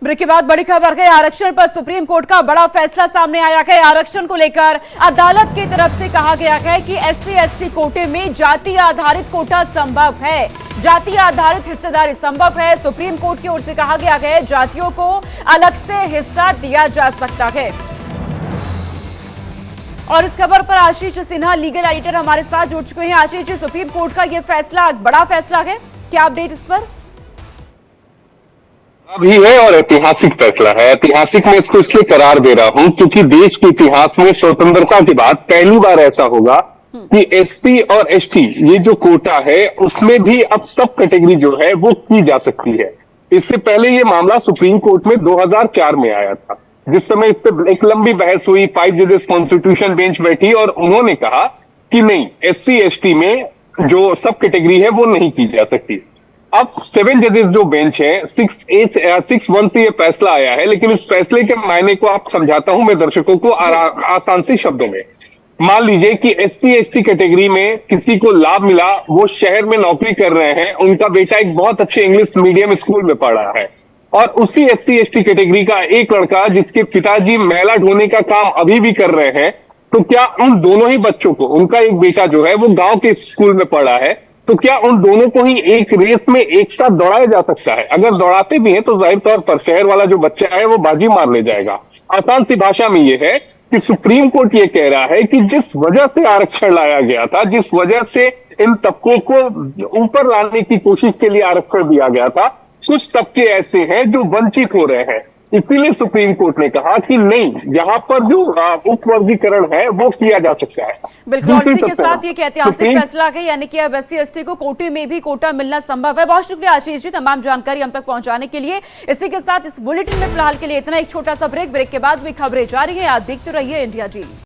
Break के बाद बड़ी खबर है। आरक्षण पर सुप्रीम कोर्ट का बड़ा फैसला सामने आया है। आरक्षण को लेकर अदालत की तरफ से कहा गया है कि SC/ST कोटे में जाति आधारित कोटा संभव है, जाति आधारित हिस्सेदारी संभव है। सुप्रीम कोर्ट की ओर से कहा गया है जातियों को अलग से हिस्सा दिया जा सकता है। और इस खबर पर आशीष सिन्हा लीगल एडिटर हमारे साथ जुड़ चुके हैं। आशीष जी, सुप्रीम कोर्ट का यह फैसला बड़ा फैसला है, क्या अपडेट इस पर? भी है और ऐतिहासिक फैसला है। ऐतिहासिक मैं इसको इसलिए करार दे रहा हूं क्योंकि देश के इतिहास में स्वतंत्रता के बाद पहली बार ऐसा होगा कि SC और ST ये जो कोटा है उसमें भी अब सब कैटेगरी जो है वो की जा सकती है। इससे पहले ये मामला सुप्रीम कोर्ट में 2004 में आया था, जिस समय इस पर एक लंबी बहस हुई। 5 जजेस कॉन्स्टिट्यूशन बेंच बैठी और उन्होंने कहा कि नहीं, SC/ST में जो सब कैटेगरी है वो नहीं की जा सकती। अब 7 जजेस जो बेंच है, 6-1 से ये फैसला आया है, लेकिन इस फैसले के मायने को आप समझाता हूं मैं दर्शकों को आसान से शब्दों में। मान लीजिए कि SC/ST कैटेगरी में किसी को लाभ मिला, वो शहर में नौकरी कर रहे हैं, उनका बेटा एक बहुत अच्छे इंग्लिश मीडियम स्कूल में पढ़ रहा है, और उसी SC/ST कैटेगरी का एक लड़का जिसके पिताजी मैला ढोने का काम अभी भी कर रहे हैं, तो क्या उन दोनों ही बच्चों को, उनका एक बेटा जो है वो गांव के स्कूल में पढ़ा है, तो क्या उन दोनों को ही एक रेस में एक साथ दौड़ाया जा सकता है? अगर दौड़ाते भी हैं तो जाहिर तौर पर शहर वाला जो बच्चा है वो बाजी मार ले जाएगा। आसान सी भाषा में यह है कि सुप्रीम कोर्ट ये कह रहा है कि जिस वजह से आरक्षण लाया गया था, जिस वजह से इन तबकों को ऊपर लाने की कोशिश के लिए आरक्षण दिया गया था, कुछ तबके ऐसे हैं जो वंचित हो रहे हैं। इसीलिए सुप्रीम कोर्ट ने कहा कि नहीं, यहाँ पर जो उपवर्गीकरण है वो किया जा सकता है। बिल्कुल, और इसी के साथ ये ऐतिहासिक फैसला है, यानी कि अब SC/ST को कोटे में भी कोटा मिलना संभव है। बहुत शुक्रिया आशीष जी तमाम जानकारी हम तक पहुंचाने के लिए। इसी के साथ इस बुलेटिन में फिलहाल के लिए इतना। एक छोटा सा ब्रेक के बाद भी खबरें जारी है। आप देखते रहिए इंडिया जी।